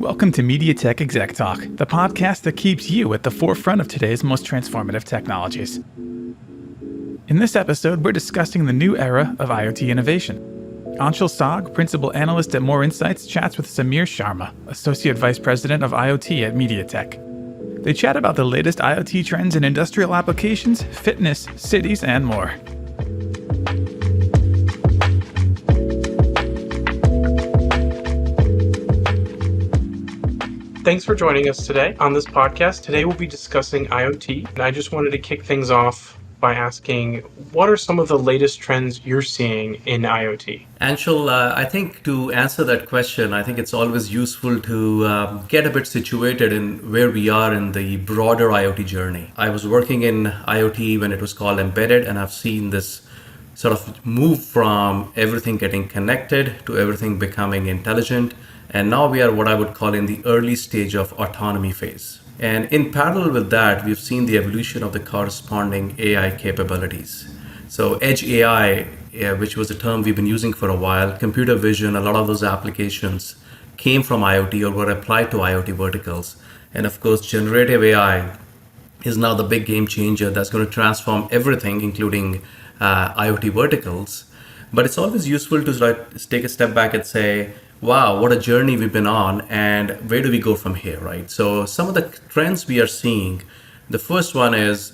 Welcome to MediaTek Exec Talk, the podcast that keeps you at the forefront of today's most transformative technologies. In this episode, we're discussing the new era of IoT innovation. Anshel, Principal Analyst at Moor Insights, chats with Sharma, Associate Vice President of IoT at MediaTek. They chat about the latest IoT trends in industrial applications, fitness, cities, and more. Thanks for joining us today on this podcast. Today we'll be discussing IoT, and I just wanted to kick things off by asking, what are some of the latest trends you're seeing in IoT? Anshel, I think to answer that question, I think it's always useful to get a bit situated in where we are in the broader IoT journey. I was working in IoT when it was called embedded, and I've seen this sort of move from everything getting connected to everything becoming intelligent. And now we are what I would call in the early stage of autonomy phase. And in parallel with that, we've seen the evolution of the corresponding AI capabilities. So edge AI, which was a term we've been using for a while, computer vision, a lot of those applications came from IoT or were applied to IoT verticals. And of course, generative AI is now the big game changer that's going to transform everything, including IoT verticals. But it's always useful to take a step back and say, wow, what a journey we've been on, and where do we go from here, right? So some of the trends we are seeing, the first one is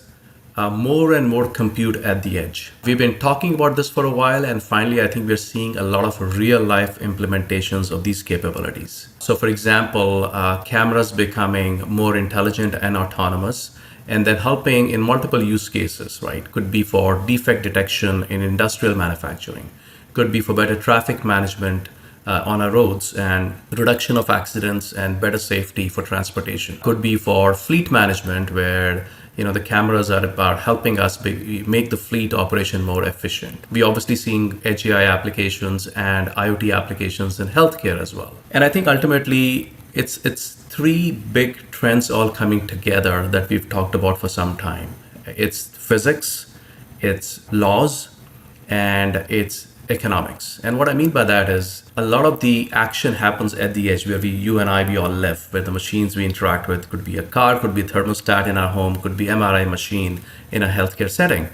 more and more compute at the edge. We've been talking about this for a while, and finally, I think we're seeing a lot of real life implementations of these capabilities. So for example, cameras becoming more intelligent and autonomous, and then helping in multiple use cases, right? Could be for defect detection in industrial manufacturing, could be for better traffic management on our roads and reduction of accidents and better safety for transportation. Could be for fleet management where the cameras are about helping us make the fleet operation more efficient. We're obviously seeing edge AI applications and IoT applications in healthcare as well. And I think ultimately it's three big trends all coming together that we've talked about for some time. It's physics, it's laws, and it's economics. And what I mean by that is a lot of the action happens at the edge where you and I, we all live, where the machines we interact with could be a car, could be a thermostat in our home, could be MRI machine in a healthcare setting.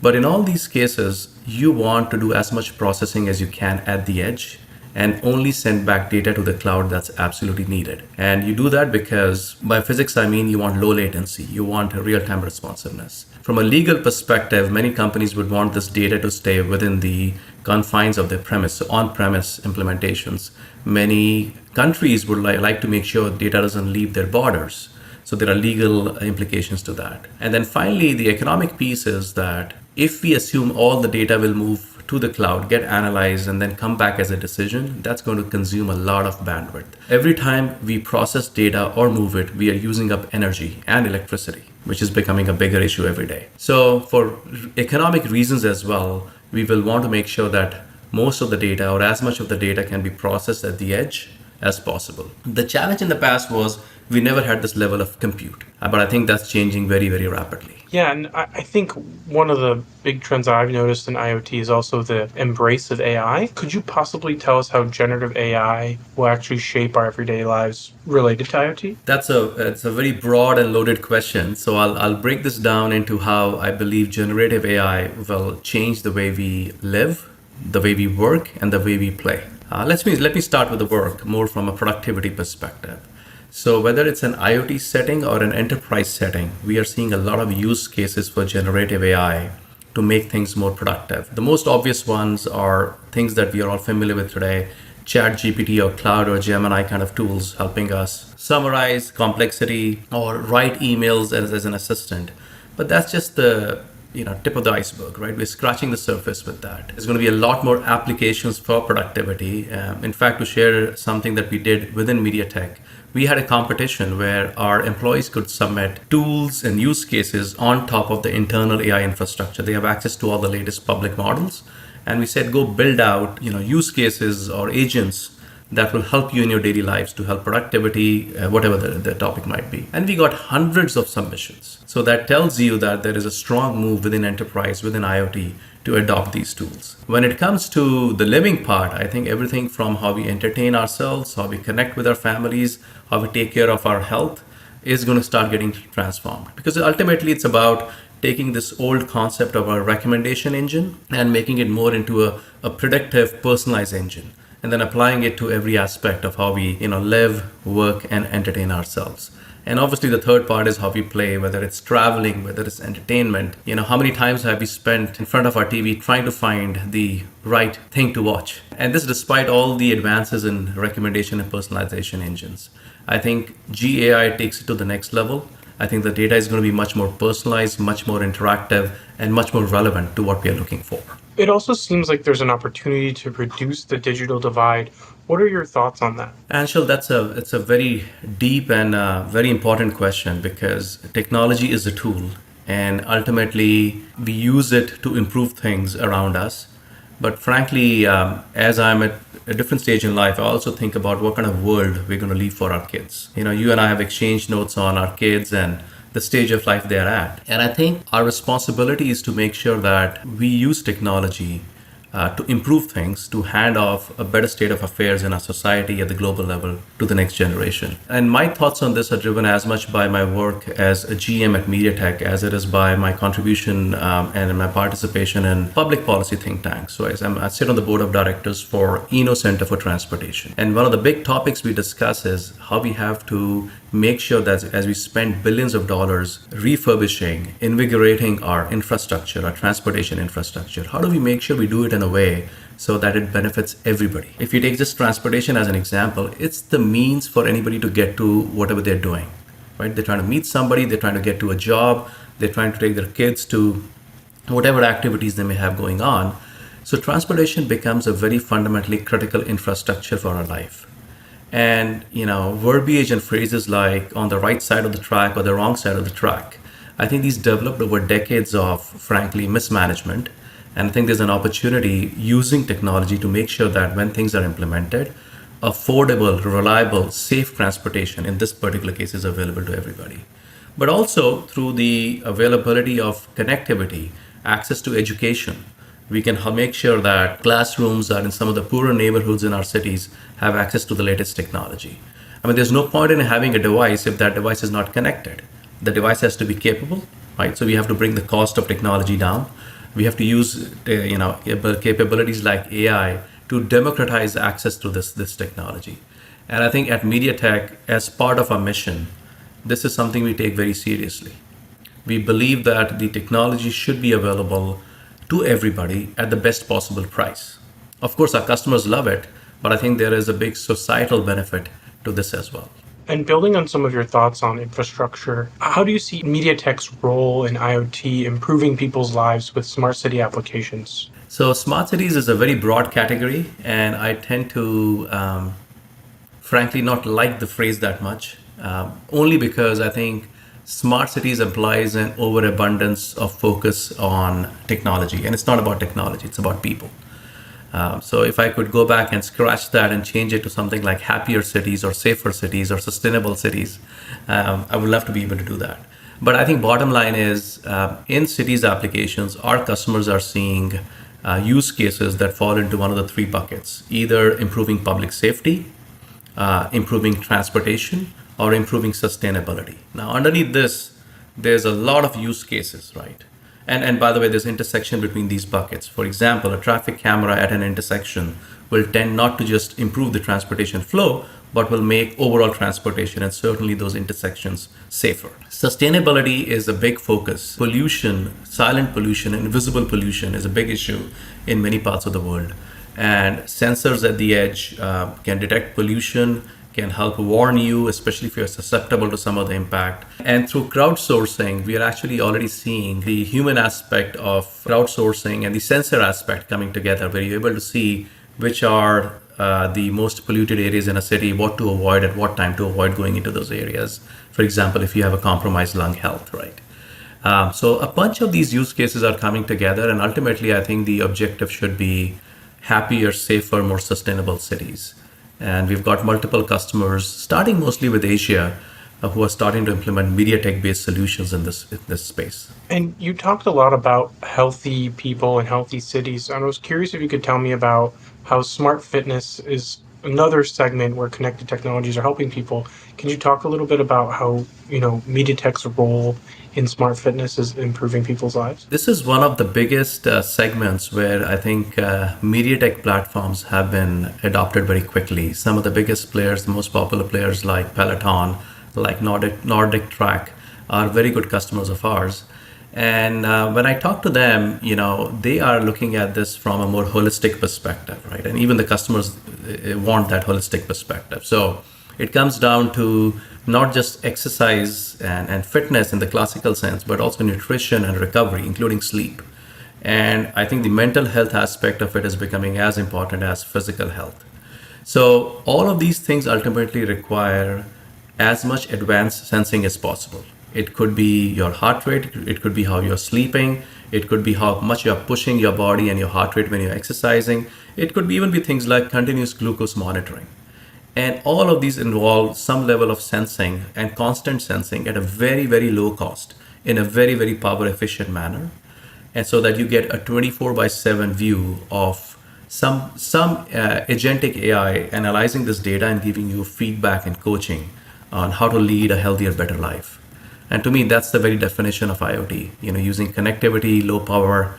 But in all these cases, you want to do as much processing as you can at the edge and only send back data to the cloud that's absolutely needed. And you do that because by physics, I mean you want low latency, you want real-time responsiveness. From a legal perspective, many companies would want this data to stay within the confines of their premise, so on-premise implementations. Many countries would like to make sure data doesn't leave their borders. So there are legal implications to that. And then finally, the economic piece is that if we assume all the data will move to the cloud, get analyzed, and then come back as a decision, that's going to consume a lot of bandwidth. Every time we process data or move it, we are using up energy and electricity, which is becoming a bigger issue every day. So for economic reasons as well, we will want to make sure that most of the data or as much of the data can be processed at the edge as possible. The challenge in the past was we never had this level of compute, but I think that's changing very, very rapidly. Yeah, and I think one of the big trends I've noticed in IoT is also the embrace of AI. Could you possibly tell us how generative AI will actually shape our everyday lives related to IoT? That's a very broad and loaded question. So I'll break this down into how I believe generative AI will change the way we live, the way we work, and the way we play. Let me start with the work, more from a productivity perspective. So whether it's an IoT setting or an enterprise setting, we are seeing a lot of use cases for generative AI to make things more productive. The most obvious ones are things that we are all familiar with today, ChatGPT or Cloud or Gemini kind of tools helping us summarize complexity or write emails as an assistant. But that's just the tip of the iceberg, right? We're scratching the surface with that. There's going to be a lot more applications for productivity. In fact, to share something that we did within MediaTek, we had a competition where our employees could submit tools and use cases on top of the internal AI infrastructure. They have access to all the latest public models. And we said, go build out, use cases or agents that will help you in your daily lives to help productivity, whatever the topic might be. And we got hundreds of submissions. So that tells you that there is a strong move within enterprise, within IoT, to to adopt these tools. When it comes to the living part, I think everything from how we entertain ourselves, how we connect with our families, how we take care of our health is going to start getting transformed. Because ultimately it's about taking this old concept of a recommendation engine and making it more into a predictive, personalized engine, and then applying it to every aspect of how we live, work, and entertain ourselves. And obviously the third part is how we play, whether it's traveling, whether it's entertainment. How many times have we spent in front of our TV trying to find the right thing to watch? And this despite all the advances in recommendation and personalization engines. I think GAI takes it to the next level. I think the data is going to be much more personalized, much more interactive, and much more relevant to what we are looking for. It also seems like there's an opportunity to reduce the digital divide. What are your thoughts on that? Anshel, it's a very deep and very important question, because technology is a tool and ultimately we use it to improve things around us. But frankly, as I'm at a different stage in life, I also think about what kind of world we're going to leave for our kids. You and I have exchanged notes on our kids and the stage of life they're at. And I think our responsibility is to make sure that we use technology to improve things, to hand off a better state of affairs in our society at the global level to the next generation. And my thoughts on this are driven as much by my work as a GM at MediaTek as it is by my contribution and my participation in public policy think tanks. So I sit on the board of directors for Eno Center for Transportation. And one of the big topics we discuss is how we have to make sure that as we spend billions of dollars refurbishing, invigorating our infrastructure, our transportation infrastructure, how do we make sure we do it in a way so that it benefits everybody? If you take just transportation as an example, it's the means for anybody to get to whatever they're doing, right? They're trying to meet somebody, they're trying to get to a job, they're trying to take their kids to whatever activities they may have going on. So transportation becomes a very fundamentally critical infrastructure for our life. And, verbiage and phrases like on the right side of the track or the wrong side of the track, I think these developed over decades of, frankly, mismanagement. And I think there's an opportunity using technology to make sure that when things are implemented, affordable, reliable, safe transportation in this particular case is available to everybody. But also through the availability of connectivity, access to education, we can make sure that classrooms are in some of the poorer neighborhoods in our cities have access to the latest technology. I mean, there's no point in having a device if that device is not connected. The device has to be capable, right? So we have to bring the cost of technology down. We have to use, capabilities like AI to democratize access to this technology. And I think at MediaTek, as part of our mission, this is something we take very seriously. We believe that the technology should be available to everybody at the best possible price. Of course, our customers love it, but I think there is a big societal benefit to this as well. And building on some of your thoughts on infrastructure, how do you see MediaTek's role in IoT improving people's lives with smart city applications? So smart cities is a very broad category, and I tend to, frankly, not like the phrase that much, only because I think smart cities implies an overabundance of focus on technology. And it's not about technology, it's about people. So if I could go back and scratch that and change it to something like happier cities or safer cities or sustainable cities, I would love to be able to do that. But I think bottom line is in cities applications, our customers are seeing use cases that fall into one of the three buckets, either improving public safety, improving transportation, or improving sustainability. Now, underneath this, there's a lot of use cases, right? And by the way, there's intersection between these buckets. For example, a traffic camera at an intersection will tend not to just improve the transportation flow, but will make overall transportation and certainly those intersections safer. Sustainability is a big focus. Pollution, silent pollution, invisible pollution is a big issue in many parts of the world. And sensors at the edge can detect pollution, can help warn you, especially if you're susceptible to some of the impact. And through crowdsourcing, we are actually already seeing the human aspect of crowdsourcing and the sensor aspect coming together, where you're able to see which are the most polluted areas in a city, what to avoid at what time to avoid going into those areas. For example, if you have a compromised lung health, right? So a bunch of these use cases are coming together, and ultimately I think the objective should be happier, safer, more sustainable cities. And we've got multiple customers, starting mostly with Asia, who are starting to implement MediaTek-based solutions in this space. And you talked a lot about healthy people and healthy cities. And I was curious if you could tell me about how smart fitness is another segment where connected technologies are helping people. Can you talk a little bit about how, MediaTek's role in smart fitness is improving people's lives? This is one of the biggest segments where I think MediaTek platforms have been adopted very quickly. Some of the biggest players, the most popular players like Peloton, like Nordic Track, are very good customers of ours. And when I talk to them, they are looking at this from a more holistic perspective, right? And even the customers want that holistic perspective. So it comes down to not just exercise and fitness in the classical sense, but also nutrition and recovery, including sleep. And I think the mental health aspect of it is becoming as important as physical health. So all of these things ultimately require as much advanced sensing as possible. It could be your heart rate, it could be how you're sleeping, it could be how much you're pushing your body and your heart rate when you're exercising. It could even be things like continuous glucose monitoring. And all of these involve some level of sensing and constant sensing at a very, very low cost in a very, very power efficient manner. And so that you get a 24/7 view of some agentic AI analyzing this data and giving you feedback and coaching on how to lead a healthier, better life. And to me, that's the very definition of IoT, using connectivity, low power,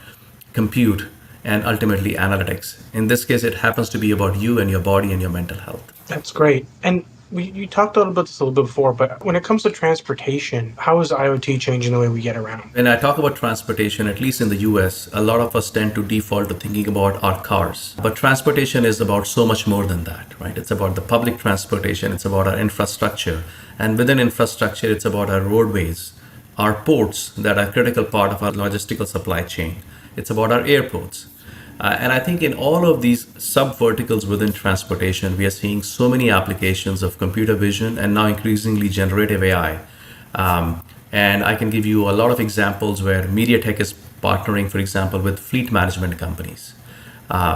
compute, and ultimately analytics. In this case, it happens to be about you and your body and your mental health. That's great. And you talked a little bit this a little bit before, but when it comes to transportation, how is IoT changing the way we get around? When I talk about transportation, at least in the US, a lot of us tend to default to thinking about our cars. But transportation is about so much more than that, right? It's about the public transportation, it's about our infrastructure. And within infrastructure, it's about our roadways, our ports that are a critical part of our logistical supply chain. It's about our airports. And I think in all of these sub-verticals within transportation, we are seeing so many applications of computer vision and now increasingly generative AI. And I can give you a lot of examples where MediaTek is partnering, for example, with fleet management companies,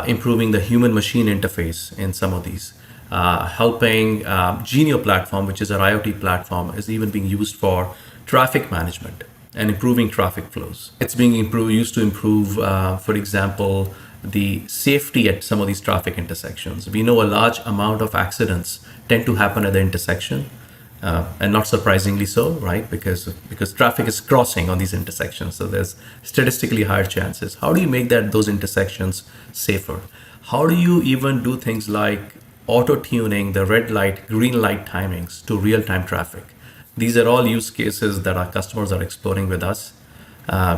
improving the human-machine interface in some of these. Helping Genio platform, which is our IoT platform, is even being used for traffic management and improving traffic flows. It's being used to improve, for example, the safety at some of these traffic intersections. We know a large amount of accidents tend to happen at the intersection, and not surprisingly so, right? Because traffic is crossing on these intersections, so there's statistically higher chances. How do you make those intersections safer? How do you even do things like auto-tuning the red light, green light timings to real-time traffic? These are all use cases that our customers are exploring with us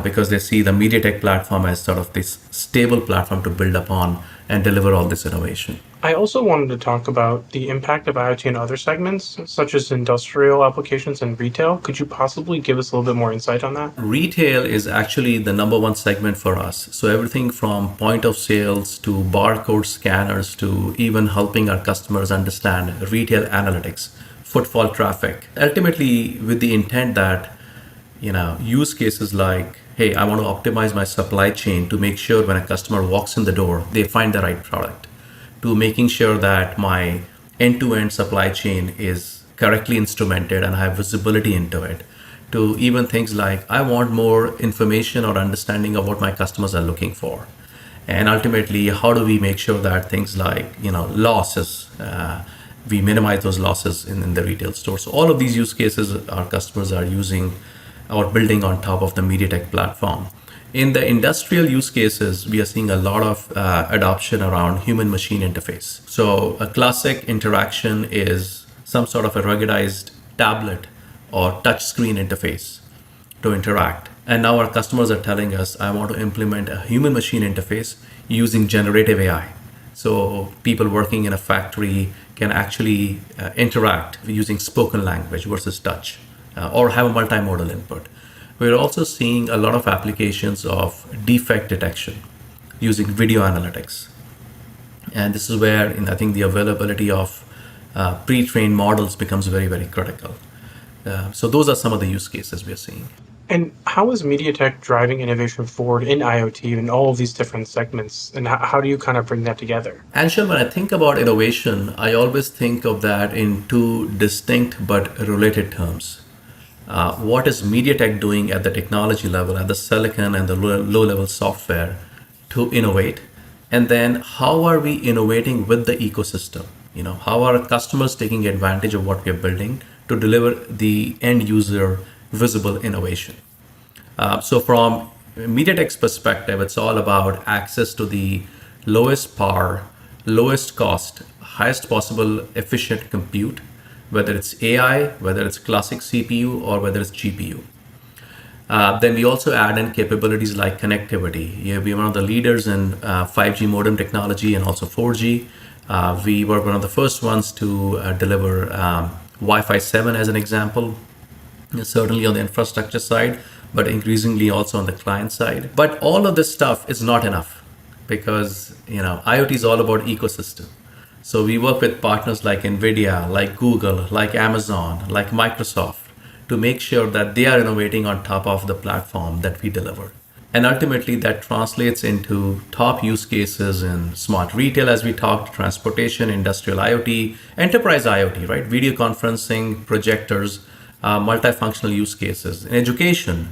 because they see the MediaTek platform as sort of this stable platform to build upon and deliver all this innovation. I also wanted to talk about the impact of IoT in other segments, such as industrial applications and retail. Could you possibly give us a little bit more insight on that? Retail is actually the number one segment for us. So everything from point of sales to barcode scanners to even helping our customers understand retail analytics, footfall traffic, ultimately with the intent that use cases like, hey, I want to optimize my supply chain to make sure when a customer walks in the door, they find the right product, to making sure that my end-to-end supply chain is correctly instrumented and I have visibility into it, to even things like, I want more information or understanding of what my customers are looking for. And ultimately, how do we make sure that things like, losses, we minimize those losses in the retail store. So all of these use cases our customers are using or building on top of the MediaTek platform. In the industrial use cases, we are seeing a lot of adoption around human-machine interface. So a classic interaction is some sort of a ruggedized tablet or touch screen interface to interact. And now our customers are telling us, I want to implement a human-machine interface using generative AI. So people working in a factory can actually interact using spoken language versus touch, or have a multimodal input. We're also seeing a lot of applications of defect detection using video analytics. And this is where I think the availability of pre-trained models becomes very, very critical. So those are some of the use cases we are seeing. And how is MediaTek driving innovation forward in IoT in all of these different segments? And how do you kind of bring that together? Anshel, when I think about innovation, I always think of that in two distinct but related terms. What is MediaTek doing at the technology level, at the silicon and the low level software to innovate? And then how are we innovating with the ecosystem? How are customers taking advantage of what we are building to deliver the end user visible innovation? So from MediaTek's perspective, it's all about access to the lowest power, lowest cost, highest possible efficient compute, whether it's AI, whether it's classic CPU, or whether it's GPU. Then we also add in capabilities like connectivity. Yeah, we're one of the leaders in 5G modem technology and also 4G. We were one of the first ones to deliver Wi-Fi 7 as an example, certainly on the infrastructure side, but increasingly also on the client side. But all of this stuff is not enough because IoT is all about ecosystem. So we work with partners like Nvidia, like Google, like Amazon, like Microsoft to make sure that they are innovating on top of the platform that we deliver. And ultimately, that translates into top use cases in smart retail, as we talked, transportation, industrial IoT, enterprise IoT, right? Video conferencing, projectors, multifunctional use cases. In education,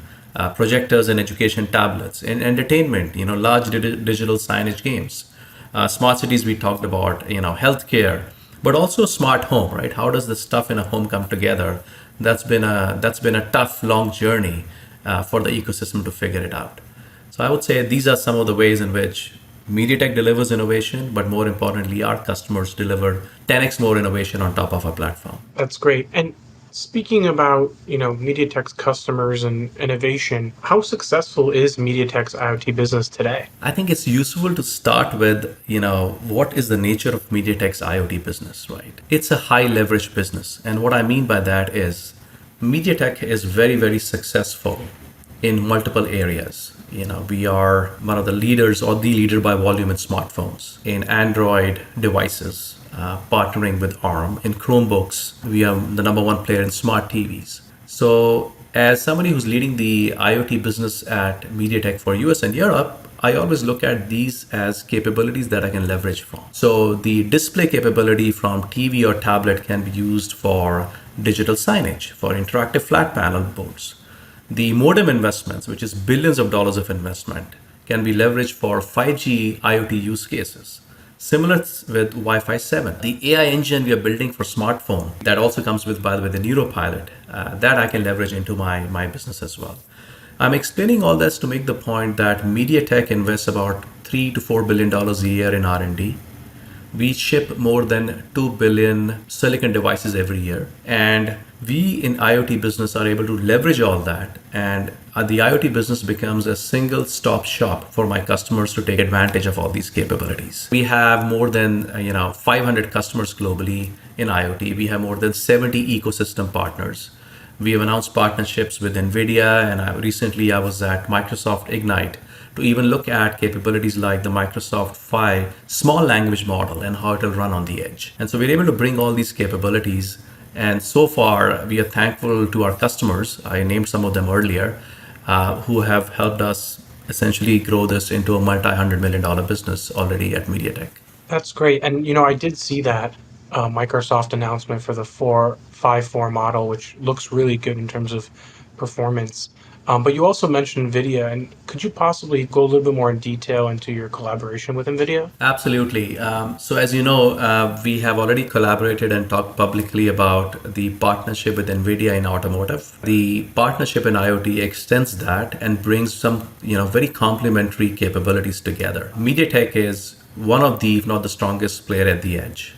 projectors and education tablets. In entertainment, large digital signage games. Smart cities, we talked about, healthcare, but also smart home, right? How does the stuff in a home come together? That's been a tough, long journey for the ecosystem to figure it out. So I would say these are some of the ways in which MediaTek delivers innovation, but more importantly, our customers deliver 10x more innovation on top of our platform. That's great. And speaking about, MediaTek's customers and innovation, how successful is MediaTek's IoT business today? I think it's useful to start with, what is the nature of MediaTek's IoT business, right? It's a high leverage business. And what I mean by that is MediaTek is very, very successful in multiple areas. We are one of the leaders or the leader by volume in smartphones, in Android devices, partnering with ARM. In Chromebooks, we are the number one player in smart TVs. So as somebody who's leading the IoT business at MediaTek for US and Europe, I always look at these as capabilities that I can leverage from. So the display capability from TV or tablet can be used for digital signage, for interactive flat panel boards. The modem investments, which is billions of dollars of investment, can be leveraged for 5G IoT use cases. Similar with Wi-Fi 7. The AI engine we are building for smartphone, that also comes with, by the way, the NeuroPilot, that I can leverage into my business as well. I'm explaining all this to make the point that MediaTek invests about $3 to $4 billion a year in R&D. We ship more than 2 billion silicon devices every year. And we in IoT business are able to leverage all that. And the IoT business becomes a single stop shop for my customers to take advantage of all these capabilities. We have more than 500 customers globally in IoT. We have more than 70 ecosystem partners. We have announced partnerships with Nvidia, and recently I was at Microsoft Ignite to even look at capabilities like the Microsoft Phi small language model and how it will run on the edge. And so we're able to bring all these capabilities. And so far, we are thankful to our customers. I named some of them earlier, who have helped us essentially grow this into a multi-$100 million business already at MediaTek. That's great. And, I did see that Microsoft announcement for the 454 model, which looks really good in terms of performance. But you also mentioned NVIDIA, and could you possibly go a little bit more in detail into your collaboration with NVIDIA? Absolutely. So as you know, we have already collaborated and talked publicly about the partnership with NVIDIA in automotive. The partnership in IoT extends that and brings some, very complementary capabilities together. MediaTek is one of the, if not the strongest player at the edge.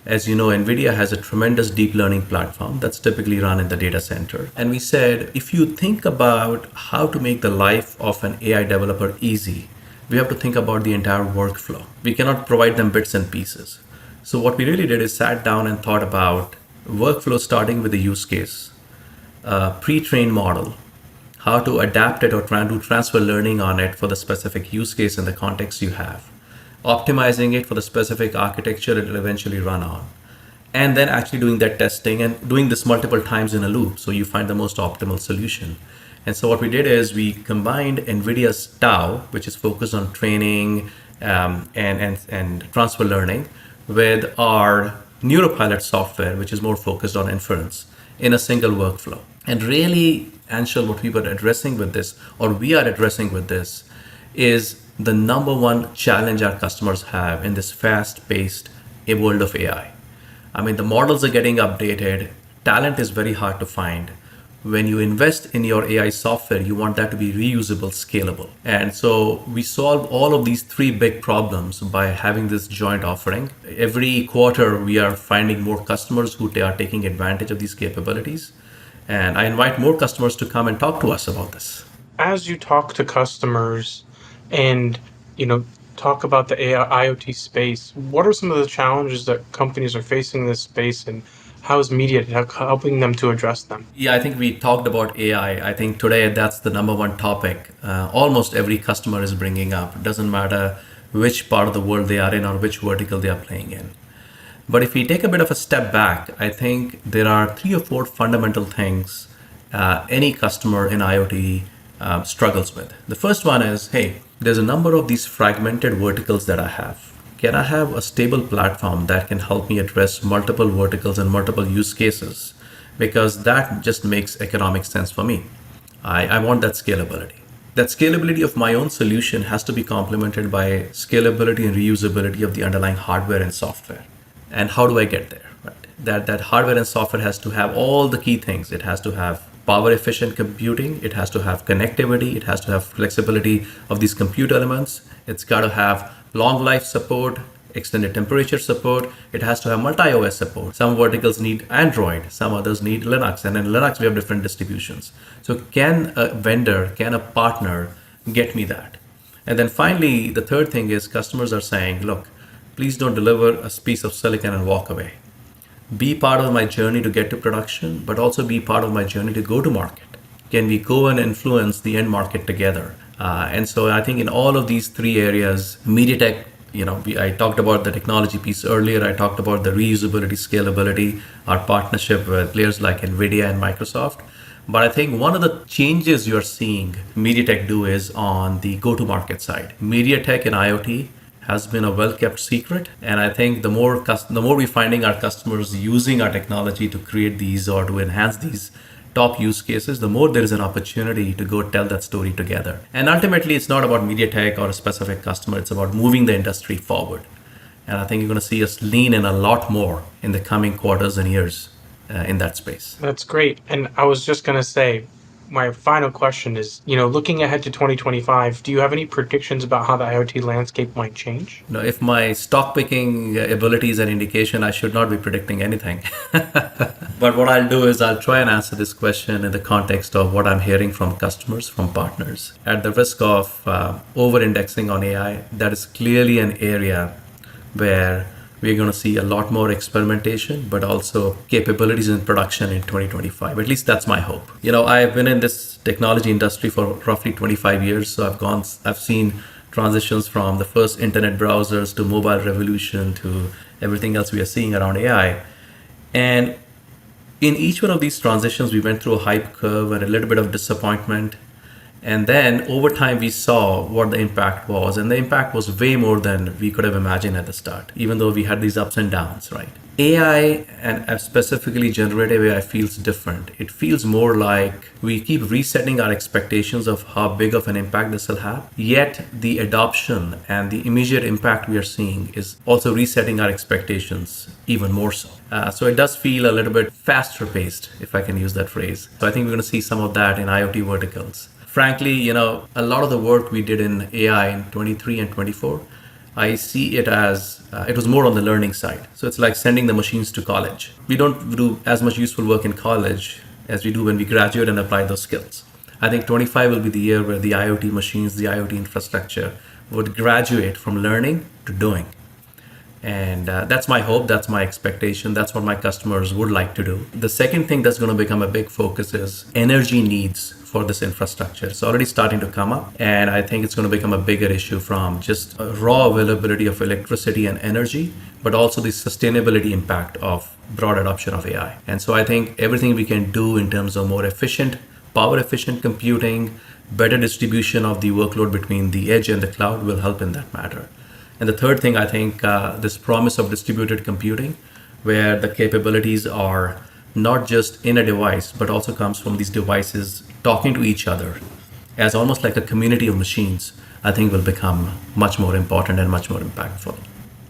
As you know, NVIDIA has a tremendous deep learning platform that's typically run in the data center. And we said, if you think about how to make the life of an AI developer easy, we have to think about the entire workflow. We cannot provide them bits and pieces. So what we really did is sat down and thought about workflow starting with the use case, pre-trained model, how to adapt it or try and do transfer learning on it for the specific use case and the context you have, optimizing it for the specific architecture it will eventually run on, and then actually doing that testing and doing this multiple times in a loop so you find the most optimal solution. And so what we did is we combined NVIDIA's Tau, which is focused on training and transfer learning, with our Neuropilot software, which is more focused on inference, in a single workflow. And really, Anshel, what we were addressing with this, or we are addressing with this, is the number one challenge our customers have in this fast-paced world of AI. I mean, the models are getting updated. Talent is very hard to find. When you invest in your AI software, you want that to be reusable, scalable. And so we solve all of these three big problems by having this joint offering. Every quarter, we are finding more customers who are taking advantage of these capabilities. And I invite more customers to come and talk to us about this. As you talk to customers and, talk about the AI, IoT space, what are some of the challenges that companies are facing in this space, and how is MediaTek helping them to address them? Yeah, I think we talked about AI. I think today that's the number one topic. Almost every customer is bringing up. It doesn't matter which part of the world they are in or which vertical they are playing in. But if we take a bit of a step back, I think there are 3 or 4 fundamental things any customer in IoT struggles with. The first one is, hey, there's a number of these fragmented verticals that I have. Can I have a stable platform that can help me address multiple verticals and multiple use cases? Because that just makes economic sense for me. I want that scalability. That scalability of my own solution has to be complemented by scalability and reusability of the underlying hardware and software. And how do I get there? Right? That hardware and software has to have all the key things. It has to have power efficient computing. It has to have connectivity. It has to have flexibility of these compute elements. It's got to have long life support, extended temperature support. It has to have multi-OS support. Some verticals need Android, some others need Linux. And in Linux, we have different distributions. So can a vendor, can a partner get me that? And then finally, the third thing is customers are saying, look, please don't deliver a piece of silicon and walk away. Be part of my journey to get to production, but also be part of my journey to go to market. Can we go and influence the end market together? And so I think in all of these 3 areas, MediaTek, I talked about the technology piece earlier. I talked about the reusability, scalability, our partnership with players like Nvidia and Microsoft. But I think one of the changes you're seeing MediaTek do is on the go-to-market side. MediaTek and IoT has been a well-kept secret. And I think the more we're finding our customers using our technology to create these or to enhance these top use cases, the more there is an opportunity to go tell that story together. And ultimately, it's not about MediaTek or a specific customer. It's about moving the industry forward. And I think you're going to see us lean in a lot more in the coming quarters and years in that space. That's great. And I was just going to say, my final question is, looking ahead to 2025, do you have any predictions about how the IoT landscape might change? No, if my stock picking ability is an indication, I should not be predicting anything. But what I'll do is I'll try and answer this question in the context of what I'm hearing from customers, from partners. At the risk of over-indexing on AI, that is clearly an area where we're going to see a lot more experimentation, but also capabilities in production in 2025. At least that's my hope. I've been in this technology industry for roughly 25 years. So I've seen transitions from the first internet browsers to mobile revolution to everything else we are seeing around AI. And in each one of these transitions, we went through a hype curve and a little bit of disappointment. And then over time, we saw what the impact was. And the impact was way more than we could have imagined at the start, even though we had these ups and downs, right? AI, and specifically generative AI, feels different. It feels more like we keep resetting our expectations of how big of an impact this will have. Yet the adoption and the immediate impact we are seeing is also resetting our expectations even more so. So it does feel a little bit faster paced, if I can use that phrase. So I think we're going to see some of that in IoT verticals. Frankly, a lot of the work we did in AI in 23 and 24, I see it as, it was more on the learning side. So it's like sending the machines to college. We don't do as much useful work in college as we do when we graduate and apply those skills. I think 25 will be the year where the IoT machines, the IoT infrastructure would graduate from learning to doing. And that's my hope, that's my expectation, that's what my customers would like to do. The second thing that's going to become a big focus is energy needs for this infrastructure. It's already starting to come up, and I think it's going to become a bigger issue from just raw availability of electricity and energy, but also the sustainability impact of broad adoption of AI. And so I think everything we can do in terms of more efficient power efficient computing, better distribution of the workload between the edge and the cloud will help in that matter. And the third thing, I think this promise of distributed computing, where the capabilities are not just in a device, but also comes from these devices talking to each other as almost like a community of machines, I think will become much more important and much more impactful.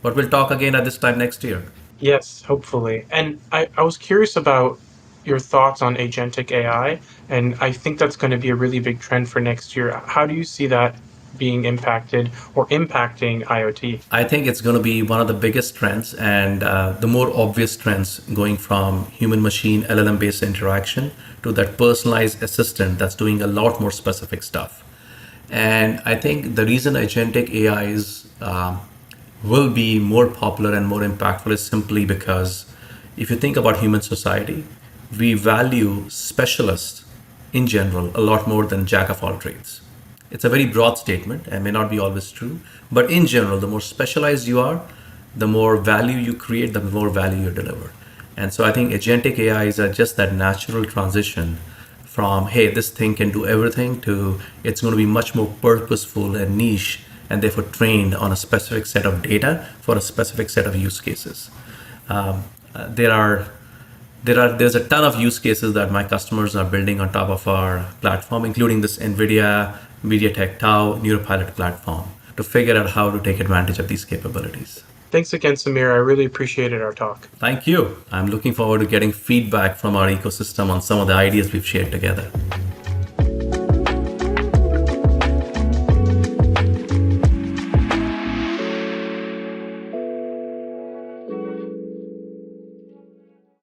But we'll talk again at this time next year. Yes, hopefully. And I was curious about your thoughts on agentic AI, and I think that's going to be a really big trend for next year. How do you see that being impacted or impacting IoT? I think it's going to be one of the biggest trends and the more obvious trends going from human machine LLM based interaction to that personalized assistant that's doing a lot more specific stuff. And I think the reason agentic AIs will be more popular and more impactful is simply because if you think about human society, we value specialists in general a lot more than jack of all trades. It's a very broad statement and may not be always true, but in general, the more specialized you are, the more value you create, the more value you deliver. And so I think agentic AIs are just that natural transition from, hey, this thing can do everything to it's going to be much more purposeful and niche and therefore trained on a specific set of data for a specific set of use cases. There's a ton of use cases that my customers are building on top of our platform, including this Nvidia, MediaTek Tau NeuroPilot platform to figure out how to take advantage of these capabilities. Thanks again, Samir. I really appreciated our talk. Thank you. I'm looking forward to getting feedback from our ecosystem on some of the ideas we've shared together.